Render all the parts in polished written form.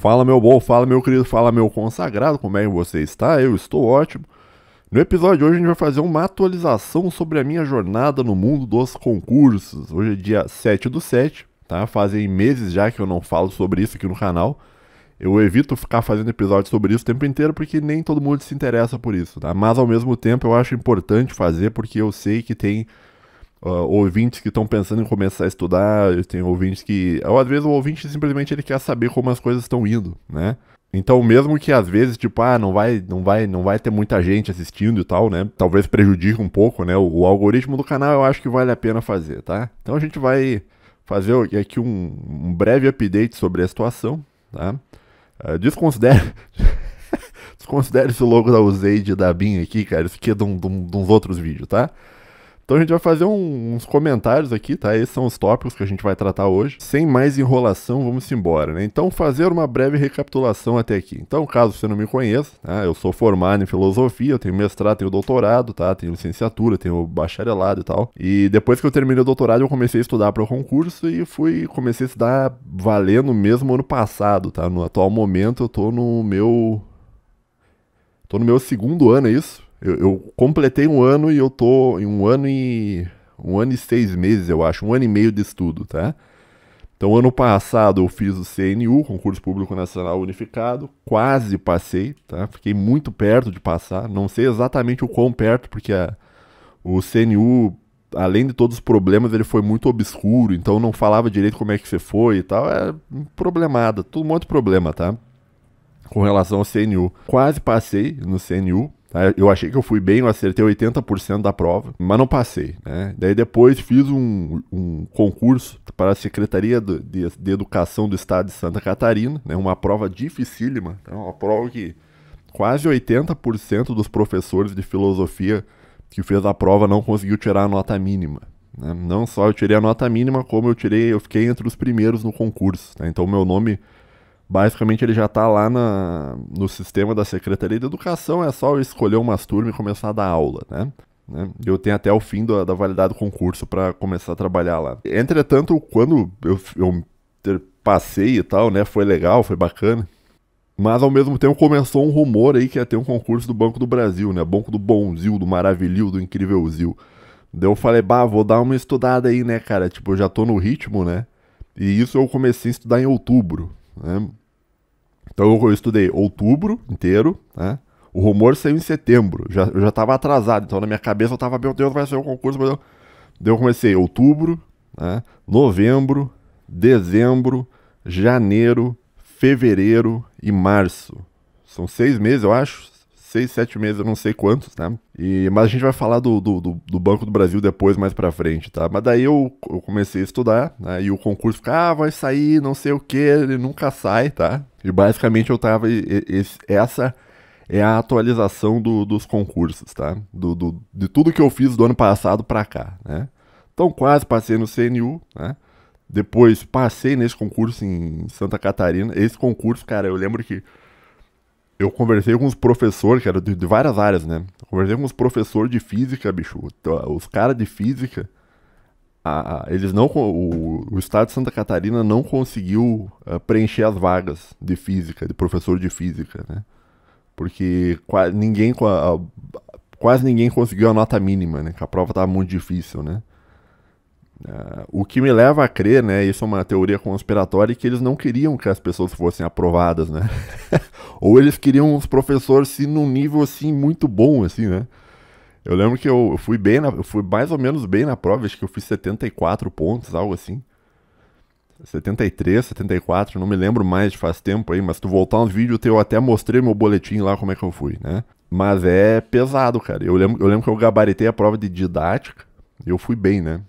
Fala meu bom, fala meu querido, fala meu consagrado, como é que você está? Eu estou ótimo. No episódio de hoje a gente vai fazer uma atualização sobre a minha jornada no mundo dos concursos. Hoje é dia 7/7, tá? Fazem meses já que eu não falo sobre isso aqui no canal. Eu evito ficar fazendo episódios sobre isso o tempo inteiro porque nem todo mundo se interessa por isso, tá? Mas ao mesmo tempo eu acho importante fazer porque eu sei que tem ouvintes que estão pensando em começar a estudar, tem ouvintes que... Ou às vezes o ouvinte simplesmente ele quer saber como as coisas estão indo, né? Então mesmo que às vezes, tipo, não vai ter muita gente assistindo e tal, né? Talvez prejudique um pouco, né? O algoritmo do canal eu acho que vale a pena fazer, tá? Então a gente vai fazer aqui um breve update sobre a situação, tá? Desconsidere... Desconsidere esse logo da Usaid e da BIM aqui, cara. Isso aqui é de uns outros vídeos, tá? Então a gente vai fazer uns comentários aqui, tá? Esses são os tópicos que a gente vai tratar hoje. Sem mais enrolação, vamos embora, né? Então fazer uma breve recapitulação até aqui. Então, caso você não me conheça, tá? Eu sou formado em filosofia, eu tenho mestrado, tenho doutorado, tá? Tenho licenciatura, tenho bacharelado e tal. E depois que eu terminei o doutorado, eu comecei a estudar para o concurso e comecei a estudar valendo mesmo ano passado, tá? No atual momento eu tô no meu segundo ano, é isso? Eu completei um ano e eu tô em um ano e 6 meses, eu acho, 1 ano e meio de estudo, tá? Então, ano passado eu fiz o CNU, Concurso Público Nacional Unificado, quase passei, tá? Fiquei muito perto de passar, não sei exatamente o quão perto, porque o CNU, além de todos os problemas, ele foi muito obscuro, então não falava direito como é que você foi e tal, é problemada, tudo um monte de problema, tá? Com relação ao CNU. Quase passei no CNU, tá? Eu achei que eu fui bem, eu acertei 80% da prova, mas não passei, né? Daí depois fiz um concurso para a Secretaria de Educação do Estado de Santa Catarina, né? Uma prova dificílima, tá? Uma prova que quase 80% dos professores de filosofia que fez a prova não conseguiu tirar a nota mínima, né? Não só eu tirei a nota mínima, como eu fiquei entre os primeiros no concurso, tá? Então meu nome... Basicamente ele já está lá no sistema da Secretaria de Educação, é só eu escolher umas turmas e começar a dar aula, né? Eu tenho até o fim da validade do concurso para começar a trabalhar lá. Entretanto, quando eu passei e tal, né, foi legal, foi bacana, mas ao mesmo tempo começou um rumor aí que ia ter um concurso do Banco do Brasil, né? Banco do Bonzil, do Maravilhil, do Incrívelzil. Daí eu falei, vou dar uma estudada aí, né, cara? Tipo, eu já tô no ritmo, né? E isso eu comecei a estudar em outubro, né? Então eu estudei outubro inteiro, né? O rumor saiu em setembro, eu já estava atrasado, então na minha cabeça eu estava, meu Deus, vai ser um concurso, mas daí eu comecei outubro, né? Novembro, dezembro, janeiro, fevereiro e março. São 6 meses, eu acho, 6, 7 meses, eu não sei quantos, tá? Mas a gente vai falar do Banco do Brasil depois, mais pra frente, tá? Mas daí eu comecei a estudar, né? E o concurso fica, vai sair, não sei o que, ele nunca sai, tá? E basicamente eu tava, essa é a atualização dos concursos, tá? De tudo que eu fiz do ano passado pra cá, né? Então quase passei no CNU, né? Depois passei nesse concurso em Santa Catarina. Esse concurso, cara, eu lembro que eu conversei com os professores, que eram de várias áreas, né? Eu conversei com os professores de física, bicho. Os caras de física, eles não, o estado de Santa Catarina não conseguiu preencher as vagas de física, de professor de física, né? Porque quase ninguém conseguiu a nota mínima, né? Que a prova estava muito difícil, né? O que me leva a crer, né, isso é uma teoria conspiratória, que eles não queriam que as pessoas fossem aprovadas, né? Ou eles queriam os professores assim, num nível assim muito bom, assim, né? Eu lembro que eu fui mais ou menos bem na prova, acho que eu fiz 74 pontos, algo assim. 73, 74, não me lembro mais, faz tempo aí, mas se tu voltar uns vídeos, eu até mostrei meu boletim lá como é que eu fui, né? Mas é pesado, cara. Eu lembro que eu gabaritei a prova de didática, e eu fui bem, né?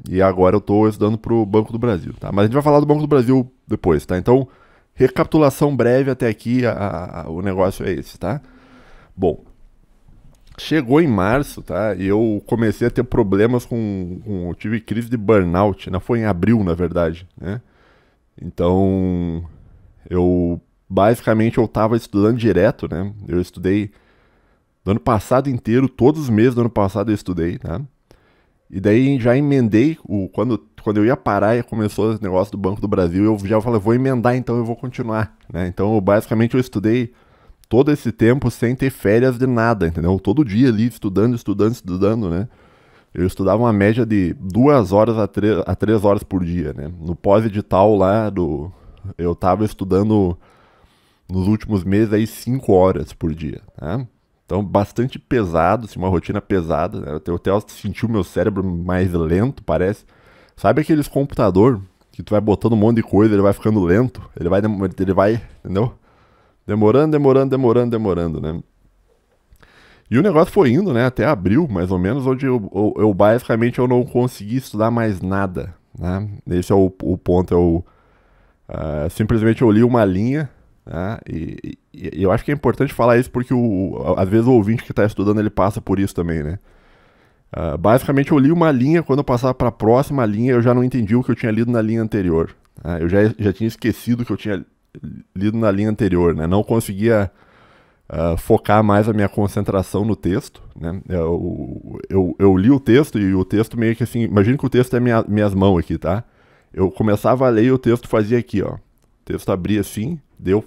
E agora eu tô estudando pro Banco do Brasil, tá? Mas a gente vai falar do Banco do Brasil depois, tá? Então, recapitulação breve até aqui, o negócio é esse, tá? Bom, chegou em março, tá? E eu comecei a ter problemas eu tive crise de burnout, né? Foi em abril, na verdade, né? Então, basicamente eu tava estudando direto, né? Eu estudei do ano passado inteiro, todos os meses do ano passado eu estudei, tá? E daí já emendei, quando quando eu ia parar e começou esse negócio do Banco do Brasil, eu já falei, vou emendar então, eu vou continuar, né? Então, basicamente, eu estudei todo esse tempo sem ter férias de nada, entendeu? Todo dia ali, estudando, né? Eu estudava uma média de 2 horas a 3 horas por dia, né? No pós-edital lá, eu tava estudando nos últimos meses aí 5 horas por dia, né? Então, bastante pesado, assim, uma rotina pesada, né? Eu até senti o meu cérebro mais lento, parece. Sabe aqueles computador que tu vai botando um monte de coisa, ele vai ficando lento? Ele vai, entendeu? Demorando, né? E o negócio foi indo, né, até abril, mais ou menos, onde eu basicamente eu não consegui estudar mais nada, né? Esse é o ponto, simplesmente eu li uma linha, né, e eu acho que é importante falar isso porque às vezes o ouvinte que está estudando, ele passa por isso também, né? Basicamente eu li uma linha, quando eu passava para a próxima linha, eu já não entendi o que eu tinha lido na linha anterior. Né? Eu já tinha esquecido o que eu tinha lido na linha anterior, né? Não conseguia focar mais a minha concentração no texto, né? Eu li o texto e o texto meio que assim, imagina que o texto é minhas mãos aqui, tá? Eu começava a ler e o texto fazia aqui, ó. O texto abria assim, daí eu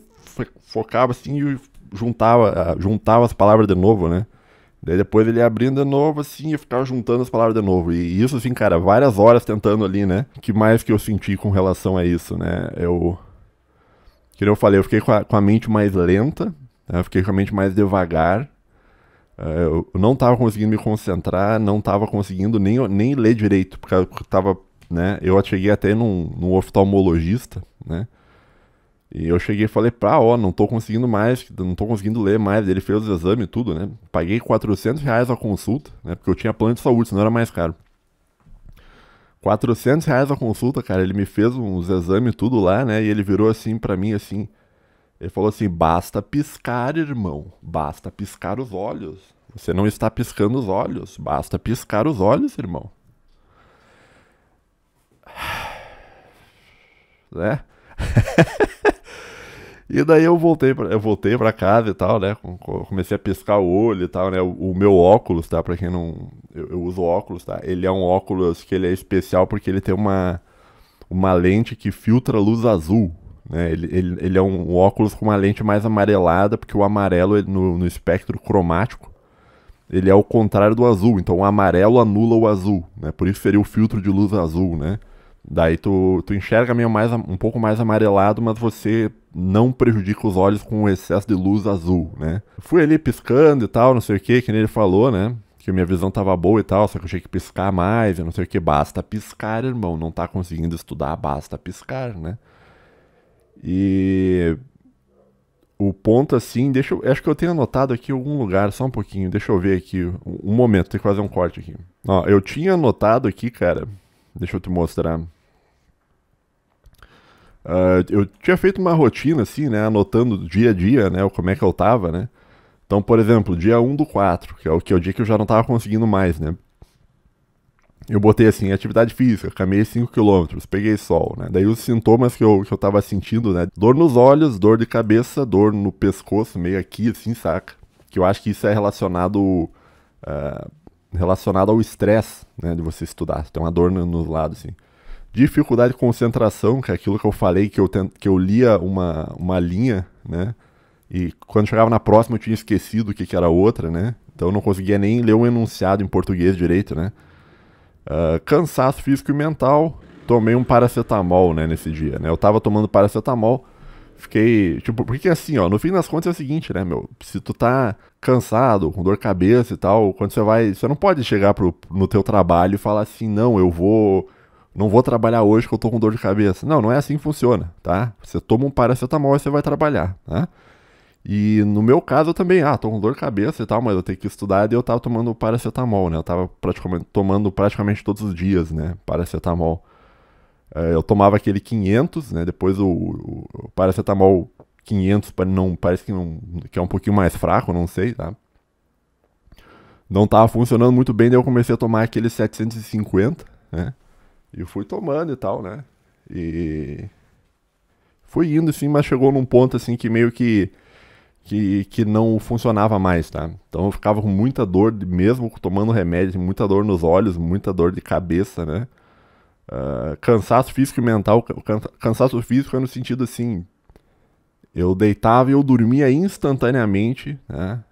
focava assim e juntava as palavras de novo, né? Daí depois ele ia abrindo de novo assim e ficava juntando as palavras de novo. E isso assim, cara, várias horas tentando ali, né? O que mais que eu senti com relação a isso, né? Que eu falei, eu fiquei com a mente mais lenta, eu fiquei com a mente mais devagar, eu não estava conseguindo me concentrar, não estava conseguindo nem ler direito, porque eu tava, né, eu cheguei até num oftalmologista, né, e eu cheguei e falei, não tô conseguindo mais, não tô conseguindo ler mais, ele fez os exames e tudo, né, paguei R$ 400 a consulta, né, porque eu tinha plano de saúde, senão era mais caro. R$ 400 a consulta, cara, ele me fez uns exames e tudo lá, né, e ele virou assim pra mim, assim, ele falou assim, basta piscar, irmão, basta piscar os olhos. Você não está piscando os olhos, basta piscar os olhos, irmão. Né? E daí eu voltei pra casa e tal, né? Comecei a piscar o olho e tal, né? O meu óculos, tá? Pra quem não... Eu uso óculos, tá? Ele é um óculos que ele é especial porque ele tem uma lente que filtra luz azul. Né? Ele é um óculos com uma lente mais amarelada, porque o amarelo no espectro cromático ele é o contrário do azul, então o amarelo anula o azul, né? Por isso seria o filtro de luz azul, né? Daí tu enxerga meio um pouco mais amarelado, mas você não prejudica os olhos com o excesso de luz azul, né? Fui ali piscando e tal, não sei o que nem ele falou, né? Que minha visão tava boa e tal, só que eu tinha que piscar mais, eu não sei o que. Basta piscar, irmão, não tá conseguindo estudar, basta piscar, né? E o ponto assim, acho que eu tenho anotado aqui em algum lugar, só um pouquinho, deixa eu ver aqui, um momento, tem que fazer um corte aqui. Ó, eu tinha anotado aqui, cara, deixa eu te mostrar. Eu tinha feito uma rotina assim, né, anotando dia a dia, né, como é que eu tava, né. Então, por exemplo, dia 1/4, que é o dia que eu já não tava conseguindo mais, né. Eu botei assim, atividade física, caminhei 5 km, peguei sol, né? Daí os sintomas que eu tava sentindo, né? Dor nos olhos, dor de cabeça, dor no pescoço, meio aqui, assim, saca? Que eu acho que isso é relacionado ao estresse, né? De você estudar, tem uma dor nos lados, assim. Dificuldade de concentração, que é aquilo que eu falei, que eu lia uma linha, né? E quando chegava na próxima eu tinha esquecido o que era outra, né? Então eu não conseguia nem ler um enunciado em português direito, né? Cansaço físico e mental, tomei um paracetamol, né, nesse dia, né, eu tava tomando paracetamol, fiquei, tipo, porque assim, ó, no fim das contas é o seguinte, né, meu, se tu tá cansado, com dor de cabeça e tal, quando você não pode chegar no teu trabalho e falar assim, não vou trabalhar hoje que eu tô com dor de cabeça, não é assim que funciona, tá, você toma um paracetamol e você vai trabalhar, tá. E no meu caso eu também, tô com dor de cabeça e tal, mas eu tenho que estudar e eu tava tomando paracetamol, né? Eu tava tomando praticamente todos os dias, né? Paracetamol. Eu tomava aquele 500, né? Depois o paracetamol 500 parece que é um pouquinho mais fraco, não sei, tá? Não tava funcionando muito bem, daí eu comecei a tomar aquele 750, né? E fui tomando e tal, né? E fui indo, assim, mas chegou num ponto, assim, que meio que não funcionava mais, tá? Então eu ficava com muita dor, mesmo tomando remédio, muita dor nos olhos, muita dor de cabeça, né? Cansaço físico e mental. Cansaço físico é no sentido assim, eu deitava e eu dormia instantaneamente, né?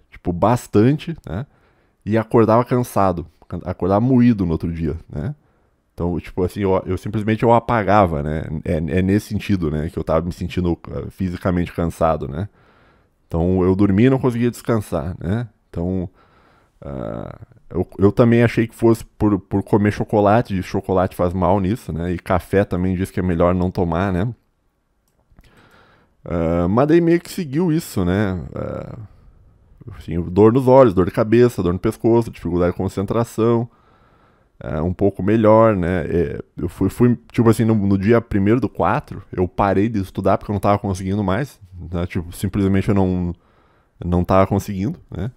Tipo, bastante, né? E acordava cansado, acordava moído no outro dia, né? Então, tipo assim, eu simplesmente eu apagava, né? É nesse sentido, né? Que eu tava me sentindo fisicamente cansado, né? Então, eu dormia e não conseguia descansar, né? Então, eu também achei que fosse por comer chocolate, e chocolate faz mal nisso, né? E café também diz que é melhor não tomar, né? Mas daí meio que seguiu isso, né? Assim, dor nos olhos, dor de cabeça, dor no pescoço, dificuldade de concentração, um pouco melhor, né? Eu fui tipo assim, no dia 1º do 4, eu parei de estudar porque eu não tava conseguindo mais, né? Tipo, simplesmente eu não tava conseguindo, né?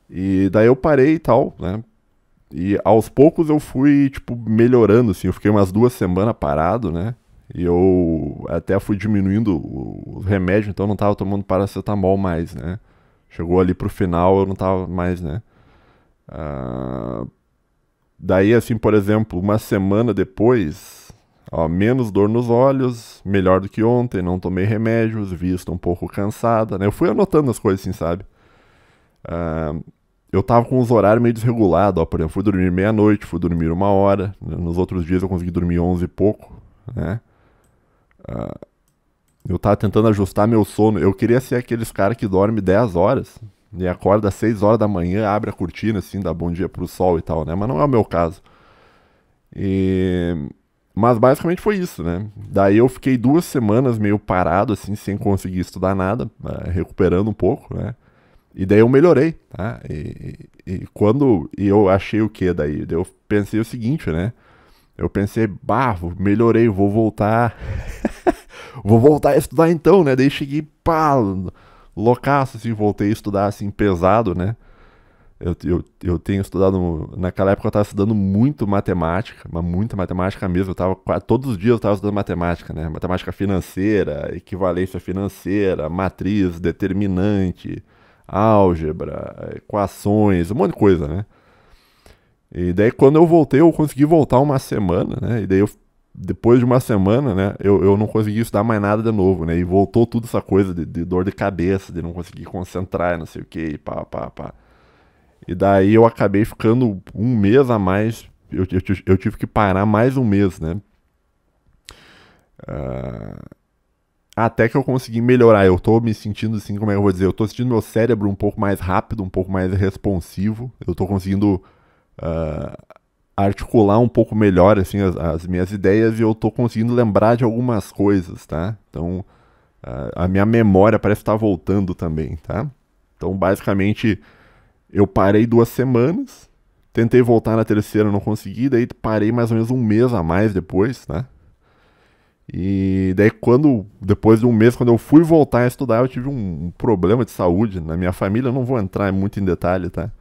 E daí eu parei e tal, né? E aos poucos eu fui, tipo, melhorando, assim. Eu fiquei umas 2 semanas parado, né? E eu até fui diminuindo os remédios, então eu não tava tomando paracetamol mais, né? Chegou ali pro final, eu não tava mais, né? Daí, assim, por exemplo, uma semana depois, ó, menos dor nos olhos, melhor do que ontem, não tomei remédios, vista um pouco cansada, né? Eu fui anotando as coisas, assim, sabe? Eu tava com os horários meio desregulados, ó, por exemplo, fui dormir meia-noite, fui dormir 1 hora, nos outros dias eu consegui dormir 11 e pouco, né? Eu tava tentando ajustar meu sono, eu queria ser aqueles caras que dorme 10 horas e acorda às 6 horas da manhã, abre a cortina assim, dá bom dia pro sol e tal, né? Mas não é o meu caso. E... Mas basicamente foi isso, né? Daí eu fiquei 2 semanas meio parado, assim, sem conseguir estudar nada, recuperando um pouco, né? E daí eu melhorei, tá? E quando eu achei o que daí? Daí eu pensei o seguinte, né? Eu pensei, bah, melhorei, vou voltar. Vou voltar a estudar então, né? Daí cheguei, pá, loucaço, assim, voltei a estudar, assim, pesado, né? Eu tenho estudado, naquela época eu tava estudando muito matemática, mas muita matemática mesmo, eu tava, todos os dias eu tava estudando matemática, né? Matemática financeira, equivalência financeira, matriz, determinante, álgebra, equações, um monte de coisa, né? E daí quando eu voltei, eu consegui voltar uma semana, né? E daí depois de uma semana, né, eu não consegui estudar mais nada de novo, né? E voltou tudo essa coisa de dor de cabeça, de não conseguir concentrar, não sei o que, e pá, pá, pá. E daí eu acabei ficando 1 mês a mais, eu tive que parar mais 1 mês, né? Até que eu consegui melhorar. Eu tô me sentindo assim, como é que eu vou dizer? Eu tô sentindo meu cérebro um pouco mais rápido, um pouco mais responsivo. Eu tô conseguindo articular um pouco melhor assim as minhas ideias e eu tô conseguindo lembrar de algumas coisas, tá? Então a minha memória parece estar voltando também, tá? Então basicamente eu parei 2 semanas, tentei voltar na terceira, não consegui, daí parei mais ou menos 1 mês a mais depois, né? E daí depois de 1 mês, quando eu fui voltar a estudar, eu tive um problema de saúde na minha família, eu não vou entrar muito em detalhe, tá?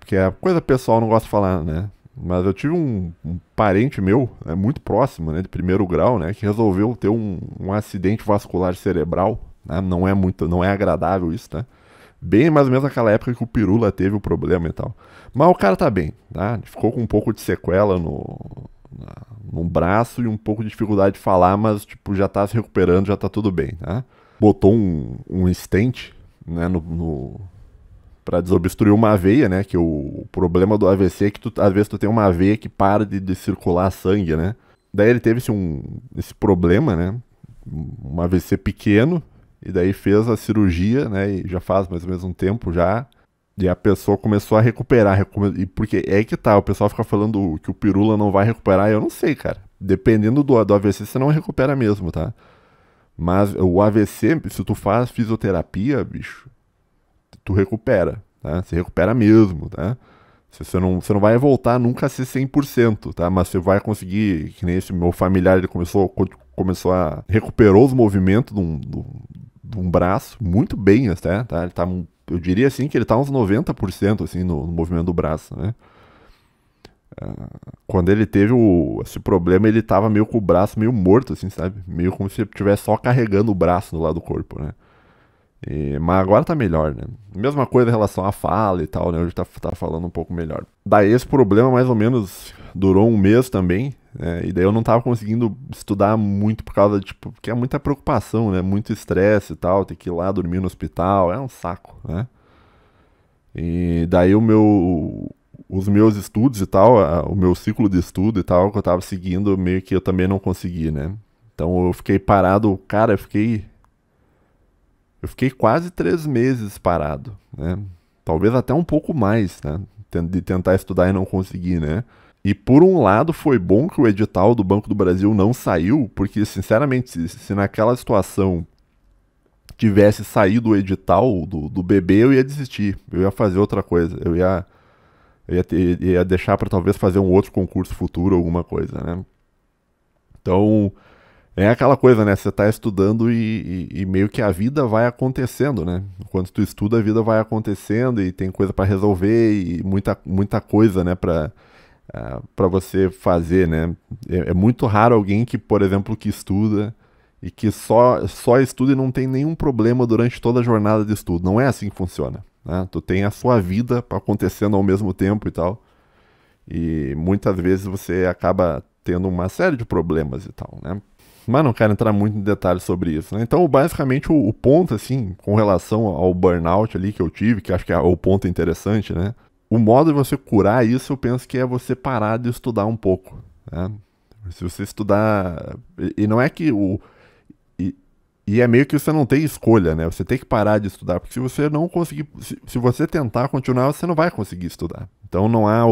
Porque é coisa pessoal, não gosto de falar, né? Mas eu tive um parente meu, né, muito próximo, né, de 1º grau, né, que resolveu ter um acidente vascular cerebral, né? Não é agradável isso, tá? Bem mais ou menos naquela época que o Pirula teve o problema e tal. Mas o cara tá bem, tá? Ficou com um pouco de sequela no braço e um pouco de dificuldade de falar, mas tipo, já tá se recuperando, já tá tudo bem, tá? Botou um stent, né, para desobstruir uma veia, né? Que o problema do AVC é que às vezes tu tem uma veia que para de circular sangue, né? Daí ele teve esse problema, né? Um AVC pequeno, e daí fez a cirurgia, né? E já faz mais ou menos um tempo já. E a pessoa começou a recuperar. E porque é que tá, o pessoal fica falando que o Pirula não vai recuperar, eu não sei, cara. Dependendo do AVC, você não recupera mesmo, tá? Mas o AVC, se tu faz fisioterapia, bicho, tu recupera, tá? Você recupera mesmo, tá? Você não vai voltar nunca a ser 100%, tá? Mas você vai conseguir, que nem esse meu familiar, ele começou a recuperou os movimentos de um braço muito bem até, tá? Ele tá, eu diria assim que ele tá uns 90% assim no movimento do braço, né? Quando ele teve esse problema, ele tava meio com o braço meio morto, assim, sabe? Meio como se ele estivesse só carregando o braço do lado do corpo, né? Mas agora tá melhor, né? Mesma coisa em relação à fala e tal, né? Hoje tá falando um pouco melhor. Daí esse problema mais ou menos durou um mês também, né? E daí eu não tava conseguindo estudar muito por causa, tipo, porque é muita preocupação, né? Muito estresse e tal, ter que ir lá dormir no hospital, é um saco, né? E daí os meus estudos e tal, o meu ciclo de estudo e tal, que eu tava seguindo, meio que eu também não consegui, né? Então eu fiquei parado, cara, eu fiquei quase 3 meses parado, né? Talvez até um pouco mais, né? De tentar estudar e não conseguir, né? E por um lado foi bom que o edital do Banco do Brasil não saiu, porque sinceramente, se naquela situação tivesse saído o edital do BB, eu ia desistir, eu ia fazer outra coisa, ia deixar para talvez fazer um outro concurso futuro, alguma coisa, né? Então, é aquela coisa, né? Você tá estudando e meio que a vida vai acontecendo, né? Enquanto tu estuda, a vida vai acontecendo e tem coisa para resolver e muita coisa, né, para você fazer, né? É muito raro alguém que, por exemplo, que estuda e que só estuda e não tem nenhum problema durante toda a jornada de estudo. Não é assim que funciona, né? Tu tem a sua vida acontecendo ao mesmo tempo e tal. E muitas vezes você acaba tendo uma série de problemas e tal, né? Mas não quero entrar muito em detalhes sobre isso, né? Então, basicamente, o ponto, assim, com relação ao burnout ali que eu tive, que acho que é o ponto interessante, né? O modo de você curar isso, eu penso que é você parar de estudar um pouco, né? Se você estudar... E não é que o... E, e é meio que você não tem escolha, né? Você tem que parar de estudar, porque se você não conseguir... Se você tentar continuar, você não vai conseguir estudar. Então, não há...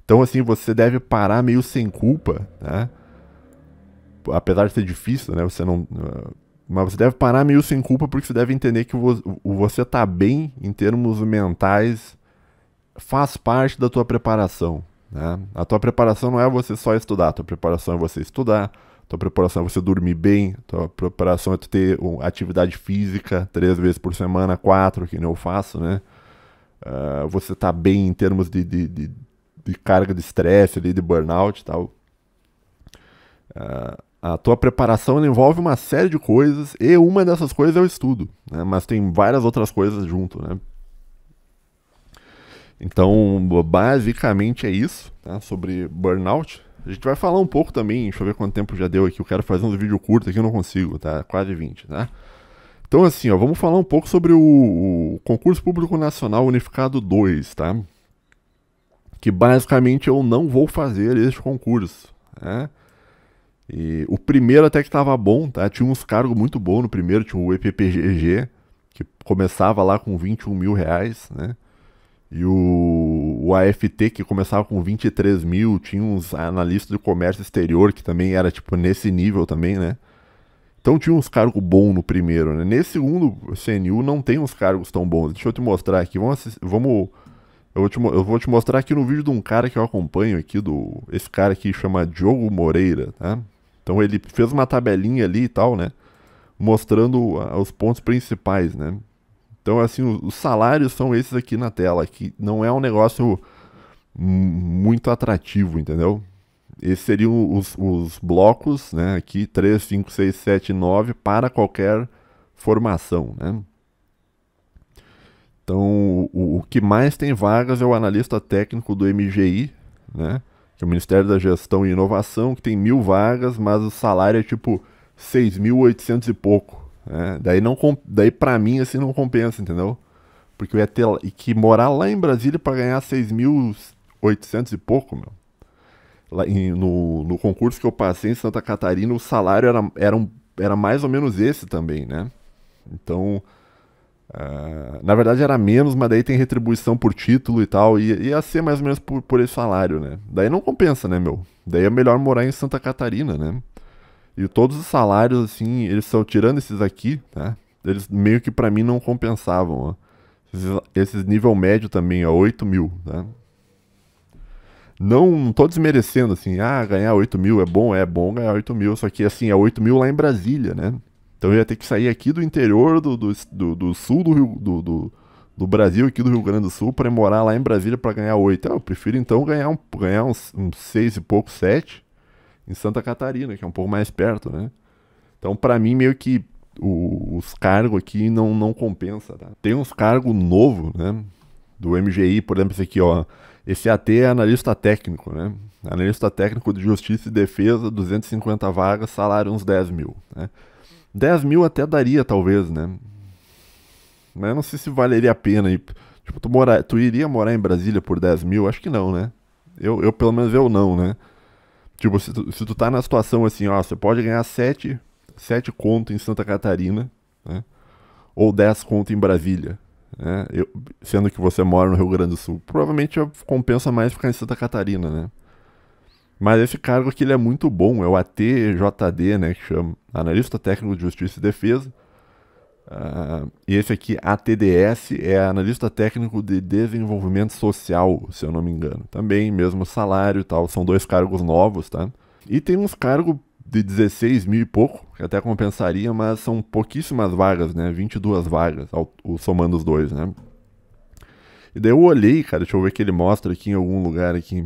Então, assim, você deve parar meio sem culpa, né? Apesar de ser difícil, né? Você não. Mas você deve parar meio sem culpa, porque você deve entender que você tá bem em termos mentais faz parte da tua preparação, né? A tua preparação não é você só estudar, a tua preparação é você estudar, a tua preparação é você dormir bem, a tua preparação é tu ter atividade física 3 vezes por semana, 4, que nem eu faço, né? Você tá bem em termos de carga de estresse, de burnout e tal. A tua preparação envolve uma série de coisas, e uma dessas coisas é o estudo, né? Mas tem várias outras coisas junto, né? Então, basicamente é isso, tá? Sobre burnout. A gente vai falar um pouco também, deixa eu ver quanto tempo já deu aqui, eu quero fazer uns vídeos curtos aqui, eu não consigo, tá? Quase 20, tá? Então, assim, ó, vamos falar um pouco sobre o Concurso Público Nacional Unificado 2, tá? Que basicamente eu não vou fazer este concurso, né? E o primeiro até que estava bom, tá? Tinha uns cargos muito bons no primeiro, tinha o EPPGG, que começava lá com 21 mil reais, né? E o AFT, que começava com 23 mil, tinha uns analistas de comércio exterior, que também era tipo nesse nível também, né? Então tinha uns cargos bons no primeiro, né? Nesse segundo CNU não tem uns cargos tão bons. Deixa eu te mostrar aqui, eu vou te mostrar aqui no vídeo de um cara que eu acompanho aqui, esse cara aqui chama Diogo Moreira, tá? Então ele fez uma tabelinha ali e tal, né? Mostrando os pontos principais, né? Então, assim, os salários são esses aqui na tela, que não é um negócio muito atrativo, entendeu? Esses seriam os blocos, né? Aqui, 3, 5, 6, 7, 9, para qualquer formação, né? Então, o que mais tem vagas é o analista técnico do MGI, né? Que é o Ministério da Gestão e Inovação, que tem 1.000 vagas, mas o salário é tipo 6.800 e pouco, né? Daí pra mim, assim, não compensa, entendeu? Porque eu ia ter que morar lá em Brasília para ganhar 6.800 e pouco, meu. No concurso que eu passei em Santa Catarina, o salário era mais ou menos esse também, né? Então, na verdade era menos, mas daí tem retribuição por título e tal, e ia ser mais ou menos por esse salário, né? Daí não compensa, né, meu? Daí é melhor morar em Santa Catarina, né? E todos os salários, assim, eles estão tirando esses aqui, tá? Eles meio que pra mim não compensavam, ó. Esses nível médio também, ó, 8 mil, tá? Não tô desmerecendo, assim, ganhar 8 mil é bom ganhar 8 mil, só que, assim, é 8 mil lá em Brasília, né? Então eu ia ter que sair aqui do interior do sul do Brasil, aqui do Rio Grande do Sul, para morar lá em Brasília para ganhar 8. Eu prefiro então ganhar uns 6 e pouco, 7 em Santa Catarina, que é um pouco mais perto, né? Então, para mim, meio que os cargos aqui não compensa, tá? Tem uns cargos novos, né? Do MGI, por exemplo, esse aqui, ó. Esse AT é analista técnico, né? Analista técnico de Justiça e Defesa, 250 vagas, salário uns 10 mil, né? 10 mil até daria, talvez, né? Mas eu não sei se valeria a pena. Tipo, tu iria morar em Brasília por 10 mil? Acho que não, né? Pelo menos eu não, né? Tipo, se tu tá na situação assim, ó, você pode ganhar 7 conto em Santa Catarina, né? Ou 10 conto em Brasília, né? Sendo que você mora no Rio Grande do Sul. Provavelmente compensa mais ficar em Santa Catarina, né? Mas esse cargo aqui ele é muito bom, é o ATJD, né, que chama Analista Técnico de Justiça e Defesa. E esse aqui, ATDS, é Analista Técnico de Desenvolvimento Social, se eu não me engano. Também, mesmo salário e tal, são 2 cargos novos, tá? E tem uns cargos de 16 mil e pouco, que até compensaria, mas são pouquíssimas vagas, né? 22 vagas, somando os dois, né? E daí eu olhei, cara, deixa eu ver que ele mostra aqui em algum lugar aqui.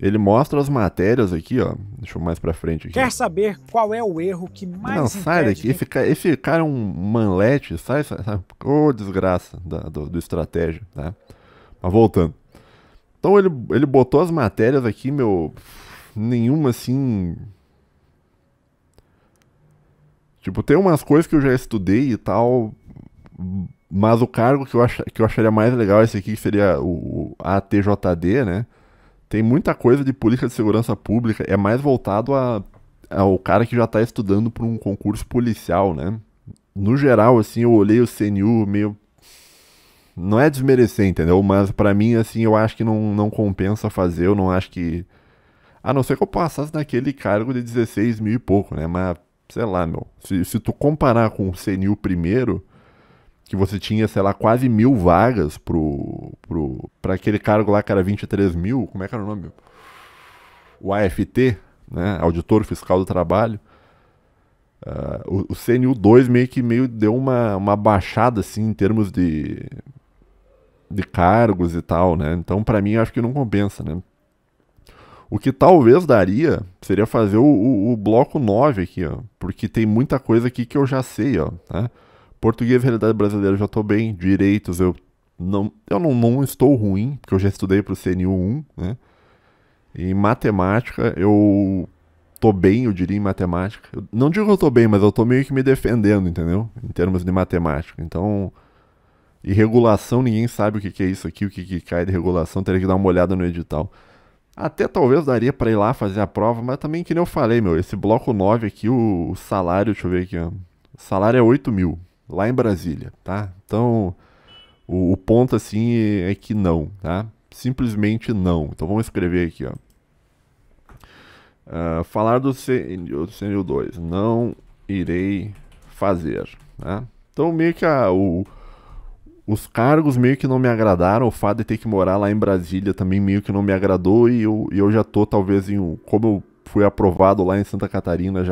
Ele mostra as matérias aqui, ó. Deixa eu mais pra frente aqui. Quer saber qual é o erro que mais Não, sai daqui. Esse cara é um manlete. Sai. Ô, desgraça do estratégia, tá? Mas voltando. Então ele botou as matérias aqui, meu... Nenhuma, assim... Tipo, tem umas coisas que eu já estudei e tal... Mas o cargo que eu acharia mais legal, esse aqui, seria o ATJD, né? Tem muita coisa de política de segurança pública, é mais voltado ao cara que já tá estudando para um concurso policial, né? No geral, assim, eu olhei o CNU meio... Não é desmerecer, entendeu? Mas pra mim, assim, eu acho que não compensa fazer, eu não acho que... A não ser que eu passasse naquele cargo de 16 mil e pouco, né? Mas, sei lá, meu, se tu comparar com o CNU primeiro... que você tinha, sei lá, quase 1000 vagas pra aquele cargo lá que era 23 mil, como é que era o nome? O AFT, né, Auditor Fiscal do Trabalho. O CNU 2 meio deu uma baixada, assim, em termos de cargos e tal, né, então pra mim eu acho que não compensa, né. O que talvez daria seria fazer o bloco 9 aqui, ó, porque tem muita coisa aqui que eu já sei, ó, né. Português, realidade brasileira, eu já estou bem. Direitos, eu não estou ruim, porque eu já estudei para o CNU 1, né? Em matemática, eu tô bem, eu diria, em matemática. Eu não digo que eu tô bem, mas eu tô meio que me defendendo, entendeu? Em termos de matemática. Então, e regulação, ninguém sabe o que é isso aqui, o que cai de regulação, teria que dar uma olhada no edital. Até talvez daria para ir lá fazer a prova, mas também, que nem eu falei, meu, esse bloco 9 aqui, o salário, deixa eu ver aqui, ó. O salário é 8 mil. Lá em Brasília, tá? Então, o ponto, assim, é que não, tá? Simplesmente não. Então, vamos escrever aqui, ó. Falar do CNU 2. Não irei fazer, tá? Então, meio que os cargos meio que não me agradaram. O fato de ter que morar lá em Brasília também meio que não me agradou. E eu já tô, talvez, como eu fui aprovado lá em Santa Catarina,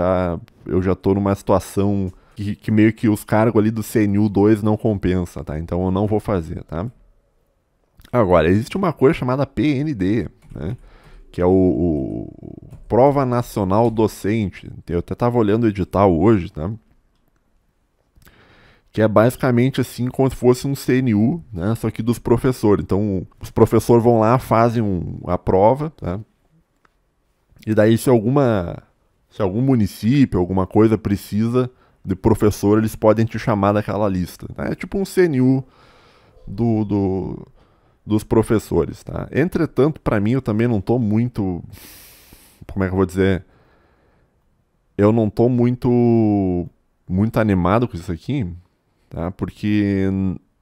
eu já tô numa situação... Que meio que os cargos ali do CNU 2 não compensa, tá? Então eu não vou fazer, tá? Agora, existe uma coisa chamada PND, né? Que é o Prova Nacional Docente. Eu até tava olhando o edital hoje, tá? Que é basicamente assim como se fosse um CNU, né? Só que dos professores. Então, os professores vão lá, fazem a prova, tá? E daí se algum município, alguma coisa precisa... de professor, eles podem te chamar daquela lista. Tá? É tipo um CNU dos professores. Tá? Entretanto, para mim, eu também não tô muito... Como é que eu vou dizer? Eu não tô muito animado com isso aqui, tá? Porque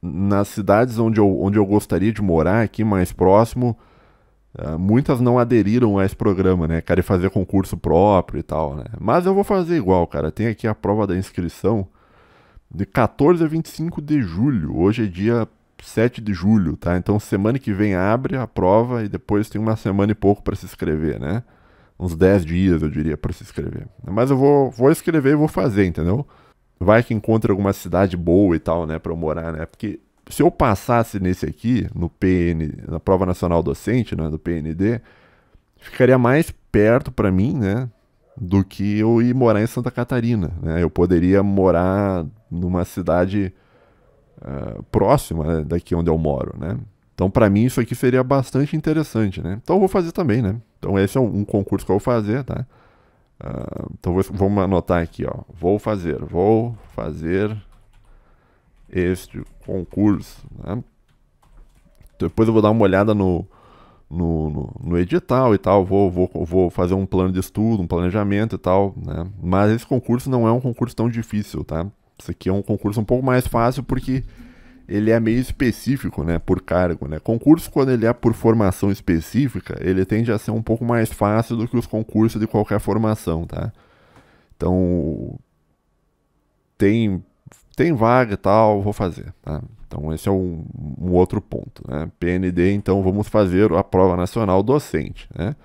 nas cidades onde eu gostaria de morar, aqui mais próximo, muitas não aderiram a esse programa, né? Querem fazer concurso próprio e tal, né? Mas eu vou fazer igual, cara. Tem aqui a prova da inscrição de 14 a 25 de julho. Hoje é dia 7 de julho, tá? Então semana que vem abre a prova e depois tem uma semana e pouco para se inscrever, né? Uns 10 dias, eu diria, para se inscrever. Mas eu vou escrever e vou fazer, entendeu? Vai que encontre alguma cidade boa e tal, né? Pra eu morar, né? Porque... se eu passasse nesse aqui, na Prova Nacional Docente, né, do PND, ficaria mais perto para mim, né, do que eu ir morar em Santa Catarina, né? Eu poderia morar numa cidade próxima, né, daqui onde eu moro, né? Então, para mim, isso aqui seria bastante interessante, né? Então, eu vou fazer também, né? Então, esse é um concurso que eu vou fazer, tá? Então, vamos anotar aqui, ó. Vou fazer este concurso, né? Depois eu vou dar uma olhada no edital e tal, vou fazer um plano de estudo, um planejamento e tal, né? Mas esse concurso não é um concurso tão difícil, tá? Isso aqui é um concurso um pouco mais fácil porque ele é meio específico, né, por cargo, né? Concurso, quando ele é por formação específica, ele tende a ser um pouco mais fácil do que os concursos de qualquer formação, tá? Então, tem vaga e tal, vou fazer, tá? Então, esse é um outro ponto, né? PND, então, vamos fazer a prova nacional docente, né?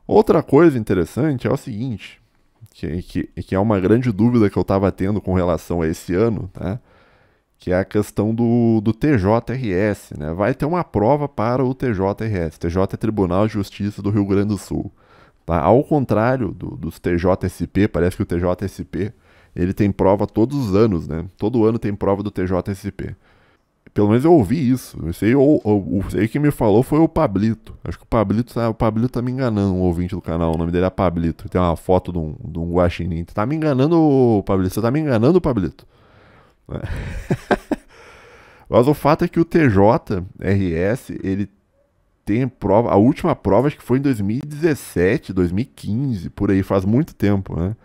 Outra coisa interessante é o seguinte, que é uma grande dúvida que eu estava tendo com relação a esse ano, tá? Que é a questão do TJRS, né? Vai ter uma prova para o TJRS, TJ é Tribunal de Justiça do Rio Grande do Sul. Tá? Ao contrário dos TJSP, parece que o TJSP ele tem prova todos os anos, né? Todo ano tem prova do TJSP. Pelo menos eu ouvi isso. Eu sei que me falou foi o Pablito. Acho que o Pablito tá me enganando, um ouvinte do canal. O nome dele é Pablito. Tem uma foto de um guaxinim. Tá me enganando, Pablito. Você tá me enganando, Pablito. Mas o fato é que o TJRS, ele tem prova, a última prova acho que foi em 2017, 2015, por aí, faz muito tempo, né?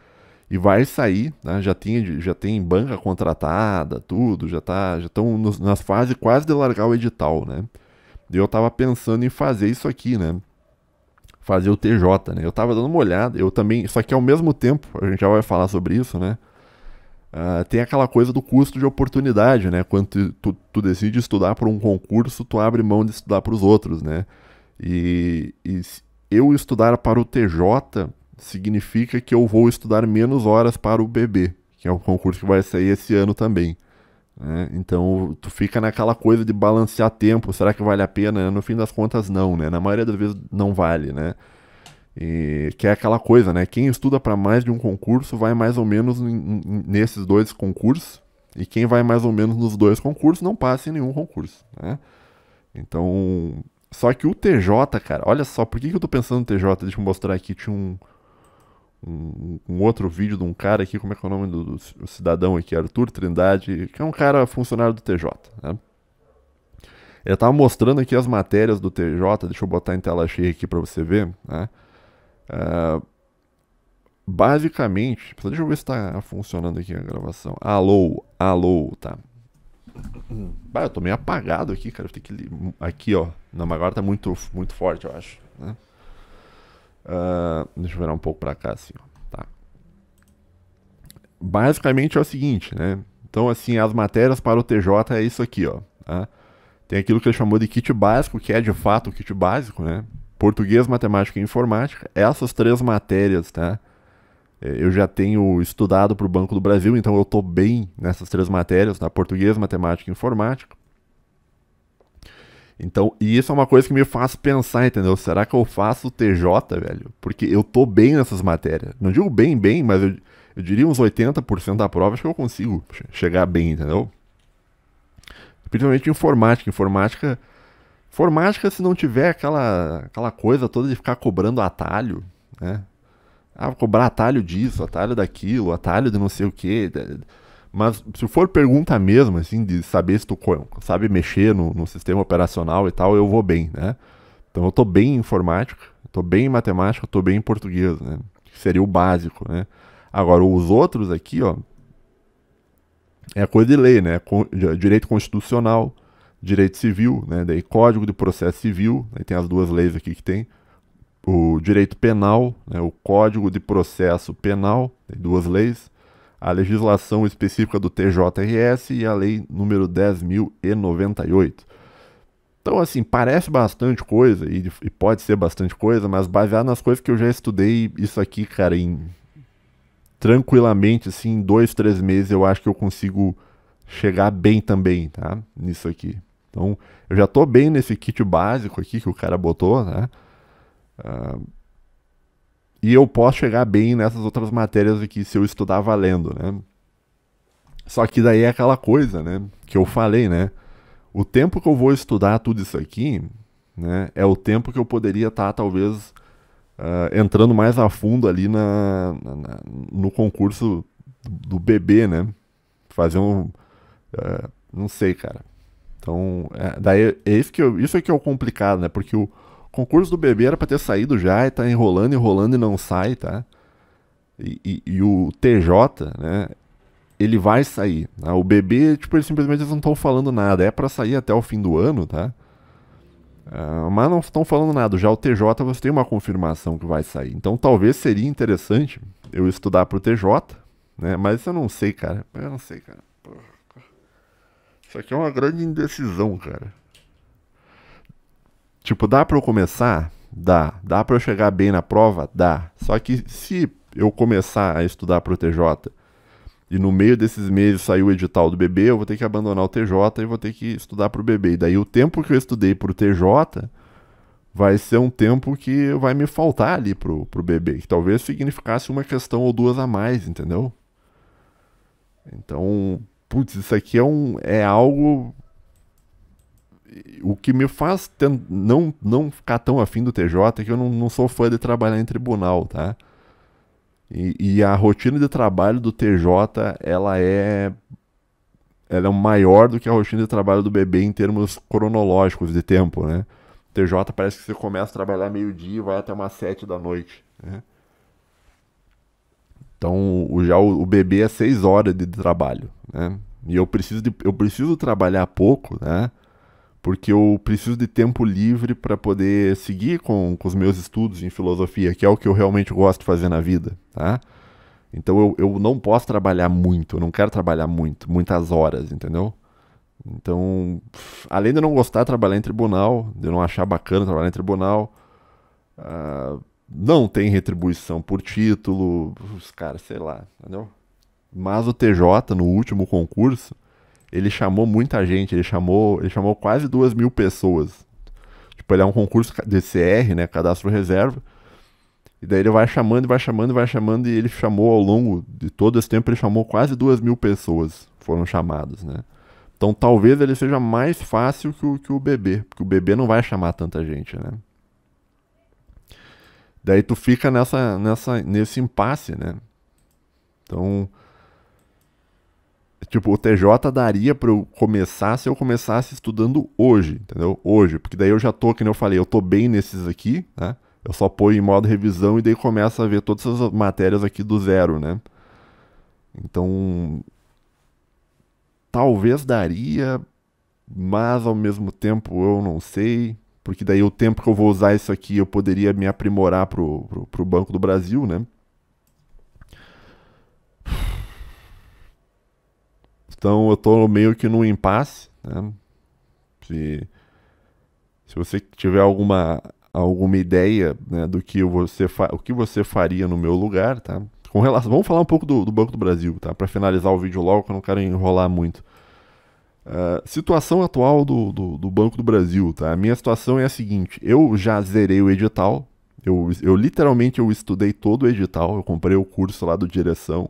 E vai sair, né? Já tem banca contratada, tudo, já estão nas fases quase de largar o edital, né? E eu tava pensando em fazer isso aqui, né? Fazer o TJ, né? Eu tava dando uma olhada, eu também, só que ao mesmo tempo, a gente já vai falar sobre isso, né? Tem aquela coisa do custo de oportunidade, né? Quando tu decide estudar para um concurso, tu abre mão de estudar para os outros, né? E eu estudar para o TJ significa que eu vou estudar menos horas para o BB, que é o concurso que vai sair esse ano também, né? Então tu fica naquela coisa de balancear tempo, será que vale a pena? No fim das contas não, né? Na maioria das vezes não vale, né? E, que é aquela coisa, né? Quem estuda para mais de um concurso vai mais ou menos nesses dois concursos, e quem vai mais ou menos nos dois concursos não passa em nenhum concurso, né? Então, só que o TJ, cara, olha só, por que eu tô pensando no TJ? Deixa eu mostrar aqui, tinha um outro vídeo de um cara aqui, como é que é o nome do cidadão aqui, Arthur Trindade, que é um cara funcionário do TJ, né? Ele tava mostrando aqui as matérias do TJ, deixa eu botar em tela cheia aqui para você ver, né? Basicamente, deixa eu ver se tá funcionando aqui a gravação. Alô, tá. Eu tô meio apagado aqui, cara. Eu tenho que aqui, ó. Não, mas agora tá muito forte, eu acho, né? Deixa eu virar um pouco pra cá, assim, ó. Tá. Basicamente é o seguinte, né? Então, assim, as matérias para o TJ é isso aqui, ó. Tá? Tem aquilo que ele chamou de kit básico, que é de fato o kit básico, né? Português, matemática e informática. Essas três matérias, tá? Eu já tenho estudado para o Banco do Brasil, então eu tô bem nessas três matérias, tá? Português, matemática e informática. Então, e isso é uma coisa que me faz pensar, entendeu? Será que eu faço o TJ, velho? Porque eu tô bem nessas matérias. Não digo bem, mas eu diria uns 80% da prova, acho que eu consigo chegar bem, entendeu? Principalmente informática. Informática, se não tiver aquela coisa toda de ficar cobrando atalho, né? Vou cobrar atalho disso, atalho daquilo, atalho de não sei o quê. Mas se for pergunta mesmo, assim, de saber se tu sabe mexer no sistema operacional e tal, eu vou bem, né? Então eu tô bem em informática, tô bem em matemática, tô bem em português, né? Que seria o básico, né? Agora, os outros aqui, ó, é coisa de lei, né? Direito constitucional, direito civil, né? Daí Código de Processo Civil, aí tem as duas leis aqui que tem. O direito penal, né? O Código de Processo Penal, tem duas leis. A legislação específica do TJRS e a lei número 10.098. Então, assim, parece bastante coisa, e pode ser bastante coisa, mas baseado nas coisas que eu já estudei, isso aqui, cara, tranquilamente, assim, em 2, 3 meses, eu acho que eu consigo chegar bem também, tá? Nisso aqui. Então, eu já tô bem nesse kit básico aqui que o cara botou, né? E eu posso chegar bem nessas outras matérias aqui se eu estudar valendo, né? Só que daí é aquela coisa, né? Que eu falei, né? O tempo que eu vou estudar tudo isso aqui, né? É o tempo que eu poderia estar, talvez, entrando mais a fundo ali no concurso do bebê, né? Fazer um... não sei, cara. Então, daí, isso aqui é o complicado, né? Porque o concurso do bebê era pra ter saído já e tá enrolando, enrolando e não sai, tá? E o TJ, né? Ele vai sair. Tá? O bebê, tipo, eles não estão falando nada. É pra sair até o fim do ano, tá? Mas não estão falando nada. Já o TJ você tem uma confirmação que vai sair. Então talvez seria interessante eu estudar pro TJ, né? Mas eu não sei, cara. Eu não sei, cara. Porra. Isso aqui é uma grande indecisão, cara. Tipo, dá pra eu começar? Dá. Dá pra eu chegar bem na prova? Dá. Só que se eu começar a estudar pro TJ e no meio desses meses sair o edital do bebê, eu vou ter que abandonar o TJ e vou ter que estudar pro bebê. E daí o tempo que eu estudei pro TJ vai ser um tempo que vai me faltar ali pro bebê. Que talvez significasse uma questão ou duas a mais, entendeu? Então, putz, isso aqui é algo... O que me faz não ficar tão afim do TJ é que eu não sou fã de trabalhar em tribunal, tá? E a rotina de trabalho do TJ, ela é maior do que a rotina de trabalho do bebê em termos cronológicos de tempo, né? TJ parece que você começa a trabalhar meio-dia e vai até umas 7 da noite, né? Então, já o bebê é 6 horas de trabalho, né? E eu preciso trabalhar pouco, né? Porque eu preciso de tempo livre para poder seguir com os meus estudos em filosofia, que é o que eu realmente gosto de fazer na vida, tá? Então eu não posso trabalhar muito, eu não quero trabalhar muitas horas, entendeu? Então, além de eu não gostar de trabalhar em tribunal, de eu não achar bacana trabalhar em tribunal, não tem retribuição por título, os caras, sei lá, entendeu? Mas o TJ, no último concurso, ele chamou muita gente, ele chamou quase 2.000 pessoas. Tipo, ele é um concurso de CR, né, cadastro reserva, e daí ele vai chamando, vai chamando, vai chamando, e ele chamou ao longo de todo esse tempo, ele chamou quase 2.000 pessoas, foram chamadas, né. Então talvez ele seja mais fácil que o bebê, porque o bebê não vai chamar tanta gente, né. Daí tu fica nesse impasse, né. Então... Tipo, o TJ daria pra eu começar se eu começasse estudando hoje, entendeu? Hoje, porque daí eu já tô, que nem eu falei, eu tô bem nesses aqui, né? Eu só ponho em modo revisão e daí começo a ver todas essas matérias aqui do zero, né? Então, talvez daria, mas ao mesmo tempo eu não sei, porque daí o tempo que eu vou usar isso aqui eu poderia me aprimorar pro Banco do Brasil, né? Então eu tô meio que num impasse, né? Se você tiver alguma ideia, né, do que o que você faria no meu lugar, tá? Vamos falar um pouco do Banco do Brasil, tá? Para finalizar o vídeo logo, que eu não quero enrolar muito. Situação atual do Banco do Brasil, tá? A minha situação é a seguinte: eu já zerei o edital, eu literalmente eu estudei todo o edital, eu comprei o curso lá do Direção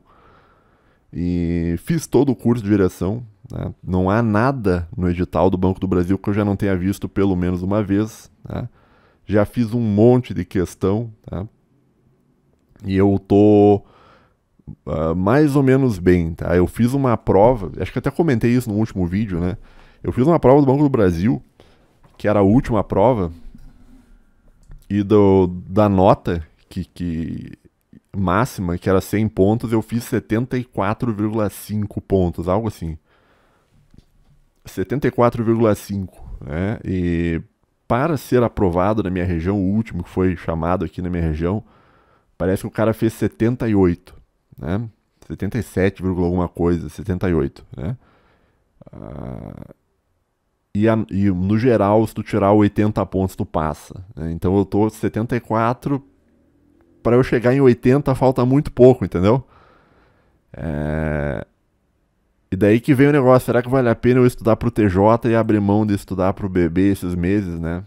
e fiz todo o curso de direção, né? Não há nada no edital do Banco do Brasil que eu já não tenha visto pelo menos uma vez, né? Já fiz um monte de questão, tá? E eu tô mais ou menos bem, tá? Eu fiz uma prova, acho que até comentei isso no último vídeo, né? Eu fiz uma prova do Banco do Brasil, que era a última prova, e da nota que máxima, que era 100 pontos, eu fiz 74,5 pontos, algo assim. 74,5, né? E para ser aprovado na minha região, o último que foi chamado aqui na minha região, parece que o cara fez 78, né? 77, alguma coisa, 78, né? E no geral, se tu tirar 80 pontos, tu passa, né? Então eu tô 74, para eu chegar em 80 falta muito pouco, entendeu? E daí que vem o negócio, será que vale a pena eu estudar pro TJ e abrir mão de estudar pro bebê esses meses, né?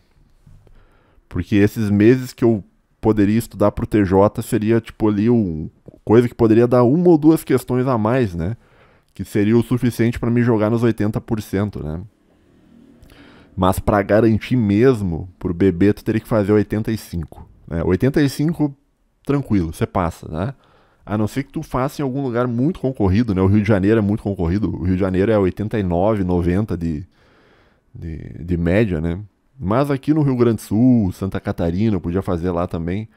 Porque esses meses que eu poderia estudar pro TJ seria, tipo, ali coisa que poderia dar uma ou duas questões a mais, né? Que seria o suficiente para me jogar nos 80%, né? Mas para garantir mesmo, pro bebê, tu teria que fazer 85. Né? 85, tranquilo, você passa, né? A não ser que tu faça em algum lugar muito concorrido, né? O Rio de Janeiro é muito concorrido. O Rio de Janeiro é 89, 90 de média, né? Mas aqui no Rio Grande do Sul, Santa Catarina, eu podia fazer lá também.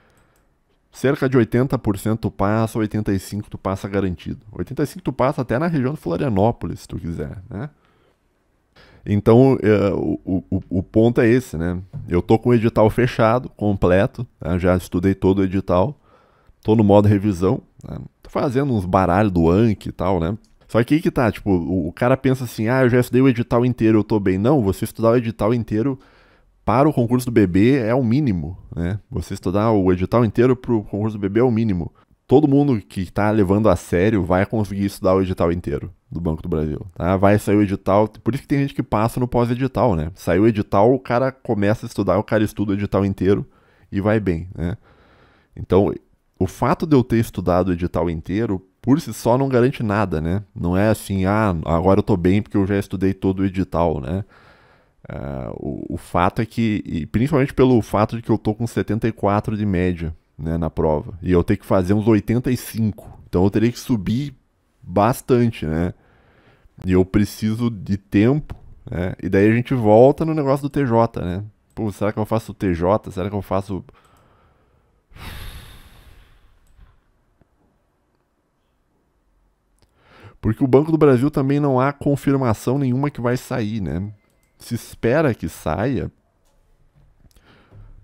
Cerca de 80% tu passa, 85% tu passa garantido. 85% tu passa até na região de Florianópolis, se tu quiser, né? Então, o ponto é esse, né? Eu tô com o edital fechado, completo, tá? Já estudei todo o edital, tô no modo revisão, né? Tô fazendo uns baralhos do Anki e tal, né? Só que aí que tá, tipo, o cara pensa assim, eu já estudei o edital inteiro, eu tô bem. Não, você estudar o edital inteiro para o concurso do bebê é o mínimo, né? Você estudar o edital inteiro pro concurso do bebê é o mínimo. Todo mundo que tá levando a sério vai conseguir estudar o edital inteiro do Banco do Brasil, tá? Vai sair o edital, por isso que tem gente que passa no pós-edital, né? Saiu o edital, o cara começa a estudar, o cara estuda o edital inteiro e vai bem, né? Então, o fato de eu ter estudado o edital inteiro, por si só não garante nada, né? Não é assim, agora eu tô bem porque eu já estudei todo o edital, né? O fato é que, e principalmente pelo fato de que eu tô com 74 de média, né, na prova, e eu tenho que fazer uns 85, então eu teria que subir bastante, né? E eu preciso de tempo, né? E daí a gente volta no negócio do TJ, né? Pô, será que eu faço o TJ? Será que eu faço... Porque o Banco do Brasil também não há confirmação nenhuma que vai sair, né? Se espera que saia,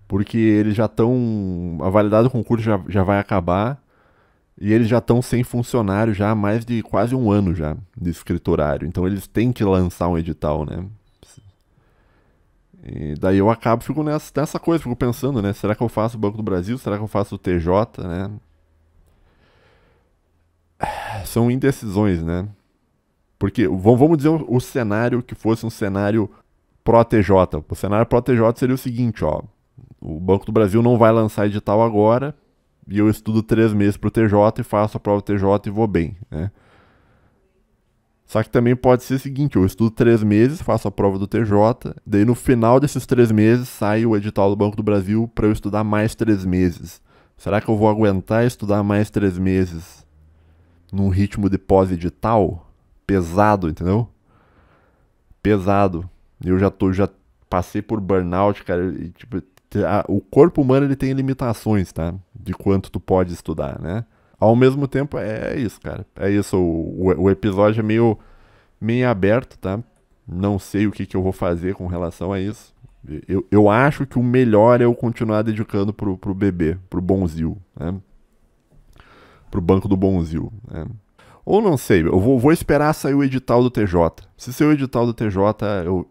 porque eles já estão... A validade do concurso já vai acabar, e eles já estão sem funcionário já há mais de quase um ano já, de escriturário. Então eles têm que lançar um edital, né? E daí eu fico nessa coisa, fico pensando, né? Será que eu faço o Banco do Brasil? Será que eu faço o TJ, né? São indecisões, né? Porque, vamos dizer o cenário que fosse um cenário pró-TJ. O cenário pró-TJ seria o seguinte, ó. O Banco do Brasil não vai lançar edital agora, e eu estudo 3 meses pro TJ e faço a prova do TJ e vou bem, né? Só que também pode ser o seguinte, eu estudo 3 meses, faço a prova do TJ, daí no final desses 3 meses sai o edital do Banco do Brasil para eu estudar mais 3 meses. Será que eu vou aguentar estudar mais 3 meses num ritmo de pós-edital? Pesado, entendeu? Pesado. Eu já passei por burnout, cara, e, tipo, o corpo humano ele tem limitações, tá? De quanto tu pode estudar, né? Ao mesmo tempo, é isso, cara. É isso, o episódio é meio aberto, tá? Não sei o que eu vou fazer com relação a isso. Eu acho que o melhor é eu continuar dedicando pro bebê, pro Bonzil, né? Pro Banco do Bonzil, né? Ou não sei, eu vou esperar sair o edital do TJ. Se sair o edital do TJ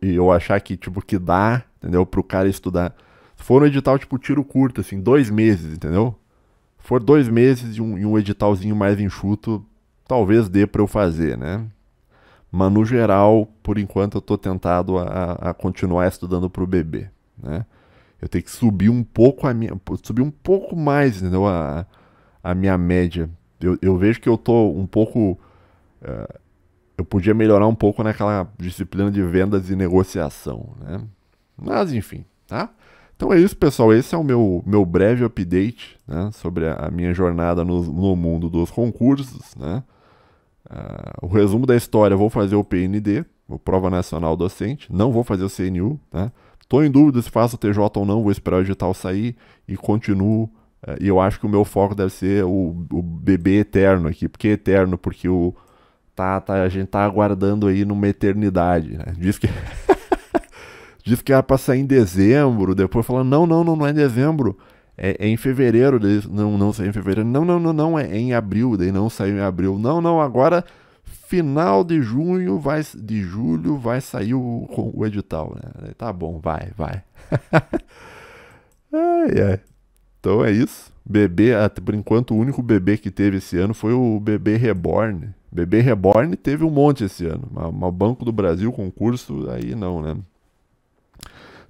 eu achar que, tipo, que dá, entendeu? Pro cara estudar. Se for um edital, tipo, tiro curto, assim, 2 meses, entendeu? Se for 2 meses e um editalzinho mais enxuto, talvez dê pra eu fazer, né? Mas no geral, por enquanto, eu tô tentado a continuar estudando pro bebê, né? Eu tenho que subir um pouco subir um pouco mais, entendeu? A minha média. Eu vejo que eu tô um pouco... eu podia melhorar um pouco naquela disciplina de vendas e negociação, né? Mas, enfim, tá? Então é isso, pessoal. Esse é o meu breve update, né, sobre a minha jornada no mundo dos concursos, né? O resumo da história, eu vou fazer o PND, o Prova Nacional Docente, não vou fazer o CNU, né? Tô em dúvida se faço o TJ ou não, vou esperar o edital sair e continuo. E eu acho que o meu foco deve ser o bebê eterno aqui. Por que eterno? Porque a gente tá aguardando aí numa eternidade, né? Diz que era pra sair em dezembro, depois falando, não é em dezembro, é em fevereiro, não saiu em fevereiro, não, é em abril, daí não saiu em abril, não, agora final de julho vai sair o edital, né? Tá bom, vai. Ai. Então é isso, bebê, por enquanto o único bebê que teve esse ano foi o bebê Reborn. Bebê Reborn teve um monte esse ano, mas o Banco do Brasil, concurso, aí não, né?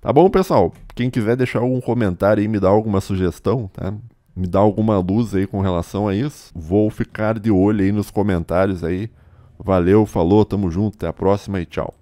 Tá bom, pessoal? Quem quiser deixar algum comentário aí, me dar alguma sugestão, tá? Me dá alguma luz aí com relação a isso. Vou ficar de olho aí nos comentários aí. Valeu, falou, tamo junto, até a próxima e tchau.